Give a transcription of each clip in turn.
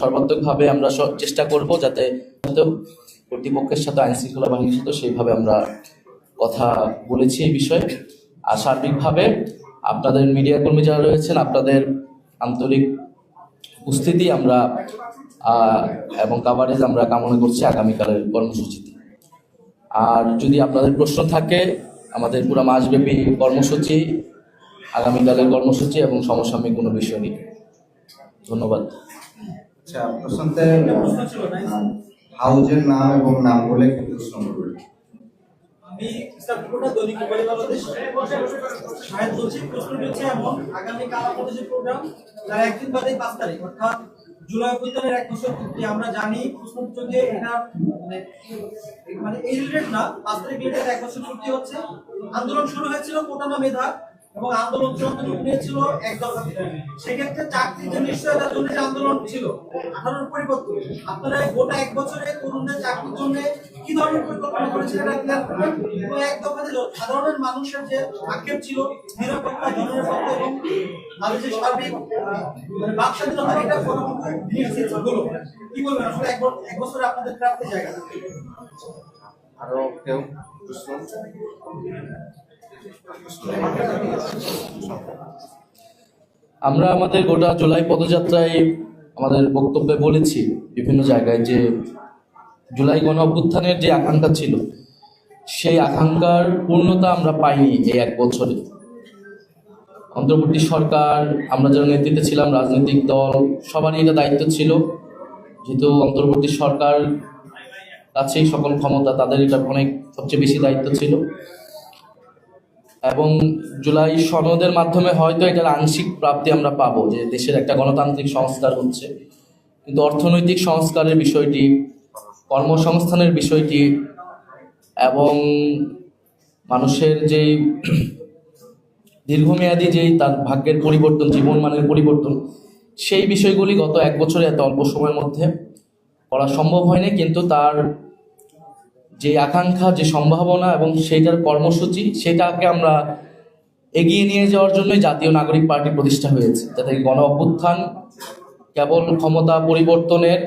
সর্বাত্মকভাবে আমরা চেষ্টা করব যাতে কর্তৃপক্ষের সাথে আইন শৃঙ্খলা বাহিনীর সাথে সেইভাবে আমরা কথা বলেছি এই বিষয়ে। আর সার্বিকভাবে আপনাদের মিডিয়া কর্মী যারা রয়েছেন আপনাদের আন্তরিক উপস্থিতি আমরা এবং কাভারেজ আমরা কামনা করছি আগামীকালের কর্মসূচিতে। আর যদি আপনাদের প্রশ্ন থাকে আমাদের পুরো মাসব্যাপী কর্মসূচি, আগামীকালের কর্মসূচি এবং সমসাময়িক কোনো বিষয় নিয়ে। ধন্যবাদ। আচ্ছা, প্রশ্নতে হাউজের নাম এবং নাম বলে প্রশ্ন করবেন। আমি দৈনিক বাংলাদেশ সাহেব বলছি। প্রশ্নটি হচ্ছে এমন, আগামীকাল আমাদের যে প্রোগ্রাম তার একদিন বাদে 5 তারিখ অর্থাৎ জুলাই অভ্যুত্থানের 1 বছর পূর্তি। আমরা জানি প্রশ্নটি যদি এটা মানে এই রিলেটেড না, 5 তারিখ রিলেটেড 1 বছর পূর্তি হচ্ছে। আন্দোলন শুরু হয়েছিল কোটানা মেধা এবং আন্দোলন চূড়ান্ত রূপ নিয়েছিল এক দফা। সেক্ষেত্রে চাকরির যে নিশ্চয়তার জন্য যে আন্দোলন ছিল 18 পরিবর্তন, আপনারা গোটা 1 বছরে তরুণদের চাকরির জন্য কি ধরনের পরিকল্পনা করেছেন এটা ক্লিয়ার করবেন। এবং এক দফাতে সাধারণ মানুষের যে আক্ষেপ ছিল নিরাপত্তা, জননিরাপত্তা এবং তাদের যে সার্বিক মানে বাক স্বাধীনতা, এটা হলো কি বলবেন আসলে 1 বছরে আপনাদের প্রাপ্তির জায়গা। আরো কেউ প্রশ্ন? আমরা আমাদের গোটা জুলাই পদযাত্রায় আমাদের বক্তব্যে বলেছি বিভিন্ন জায়গায় যে জুলাই গণ অভ্যুত্থানের যে আকাঙ্ক্ষা ছিল সেই আকাঙ্ক্ষার পূর্ণতা আমরা পাইনি এই 1 বছরে। অন্তর্বর্তী সরকার, আমরা যারা নেতৃত্বে ছিলাম, রাজনৈতিক দল, সবারই এটা দায়িত্ব ছিল, যেহেতু অন্তর্বর্তী সরকার কাছেই সকল ক্ষমতা, তাদের এটা অনেক সবচেয়ে বেশি দায়িত্ব ছিল। এবং জুলাই সনদের মাধ্যমে হয়তো এটার আংশিক প্রাপ্তি আমরা পাবো, যে দেশের একটা গণতান্ত্রিক সংস্কার হচ্ছে, কিন্তু অর্থনৈতিক সংস্কারের বিষয়টি, কর্মসংস্থানের বিষয়টি এবং মানুষের যেই দীর্ঘমেয়াদী যেই তার ভাগ্যের পরিবর্তন, জীবনমানের পরিবর্তন, সেই বিষয়গুলি গত 1 বছরে এত অল্প সময়ের মধ্যে করা সম্ভব হয়নি। কিন্তু তার যে আকাঙ্ক্ষা, যে সম্ভাবনা এবং সেইটার কর্মসূচি, সেটাকে আমরা এগিয়ে নিয়ে যাওয়ার জন্যই জাতীয় নাগরিক পার্টি প্রতিষ্ঠা হয়েছে, যাতে গণ অভ্যুত্থান কেবল ক্ষমতা পরিবর্তনের,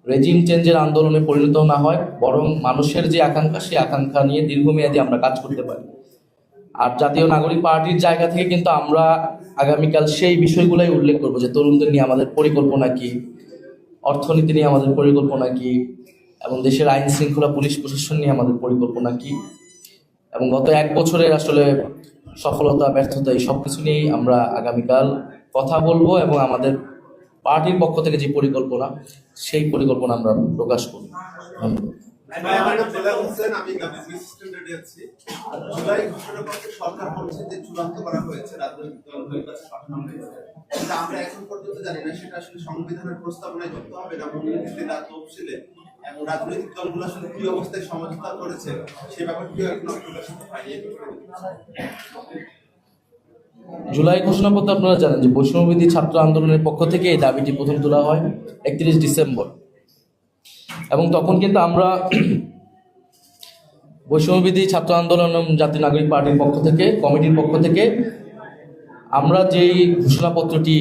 রেজিম চেঞ্জের আন্দোলনে পরিণত না হয়, বরং মানুষের যে আকাঙ্ক্ষা, সেই আকাঙ্ক্ষা নিয়ে দীর্ঘমেয়াদী আমরা কাজ করতে পারি। আর জাতীয় নাগরিক পার্টির জায়গা থেকে কিন্তু আমরা আগামীকাল সেই বিষয়গুলোই উল্লেখ করবো, যে তরুণদের নিয়ে আমাদের পরিকল্পনা কি, অর্থনীতি নিয়ে আমাদের পরিকল্পনা কি, এবং দেশের আইন শৃঙ্খলা, পুলিশ প্রশাসন নিয়ে আমাদের পরিকল্পনা কি, এবং গত 1 বছরের আসলে সফলতা, ব্যর্থতা, এই সব কিছু নিয়েই আমরা আগামীকাল কথা বলবো এবং আমাদের পার্টির পক্ষ থেকে যে পরিকল্পনা, সেই পরিকল্পনা আমরা প্রকাশ করব। জুলাই ঘোষণাপত্রে সরকার বলছে যে চূড়ান্ত করা হয়েছে, রাজনৈতিক দলগুলোর কাছে পাঠানো হয়েছে, কিন্তু আমরা এখন পর্যন্ত জানি না সেটা আসলে সংবিধানের প্রস্তাবনায় যুক্ত হবে না মূলনীতিতে না তফসিলে, এবং রাজনৈতিক দলগুলো আসলে কি অবস্থায় সমঝোতা করেছে সে ব্যাপারটিও এখন প্রকাশিত হয়নি। জুলাই ঘোষণাপত্র আপনারা জানেন যে বৈষম্যবিরোধী ছাত্র আন্দোলনের পক্ষ থেকে এই দাবিটি প্রথম তোলা হয় 31 ডিসেম্বর, এবং তখন কিন্তু আমরা বৈষম্যবিরোধী ছাত্র আন্দোলন জাতীয় নাগরিক পার্টির পক্ষ থেকে, কমিটির পক্ষ থেকে আমরা যেই ঘোষণাপত্রটি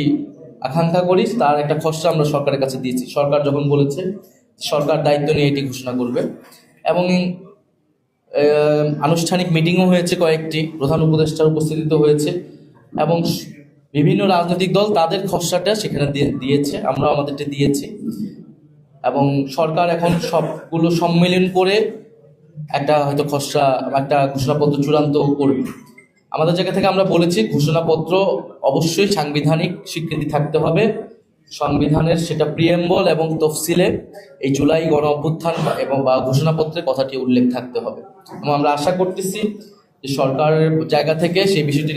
আকাঙ্ক্ষা করি তার একটা খসড়া আমরা সরকারের কাছে দিয়েছি। সরকার যখন বলেছে সরকার দায়িত্ব নিয়ে এটি ঘোষণা করবে, এবং আনুষ্ঠানিক মিটিংও হয়েছে, কয়েকটি প্রধান উপদেষ্টার উপস্থিতিতে হয়েছে, এবং বিভিন্ন রাজনৈতিক দল তাদের খসড়াটা সেখানে দিয়েছে, আমরা আমাদেরটা দিয়েছি, এবং সরকার এখন সবগুলো সম্মিলন করে একটা হয়তো খসড়া, একটা ঘোষণাপত্র চূড়ান্ত করবে। আমাদের জায়গা থেকে আমরা বলেছি ঘোষণাপত্র অবশ্যই সাংবিধানিক স্বীকৃতি থাকতে হবে, সংবিধানের সেটা প্রিএম্বল এবং তফসিলে এই জুলাই গণ অভ্যুত্থান এবং বা ঘোষণাপত্রের কথাটি উল্লেখ থাকতে হবে, এবং আমরা আশা করতেছি যে সরকারের জায়গা থেকে সেই বিষয়টি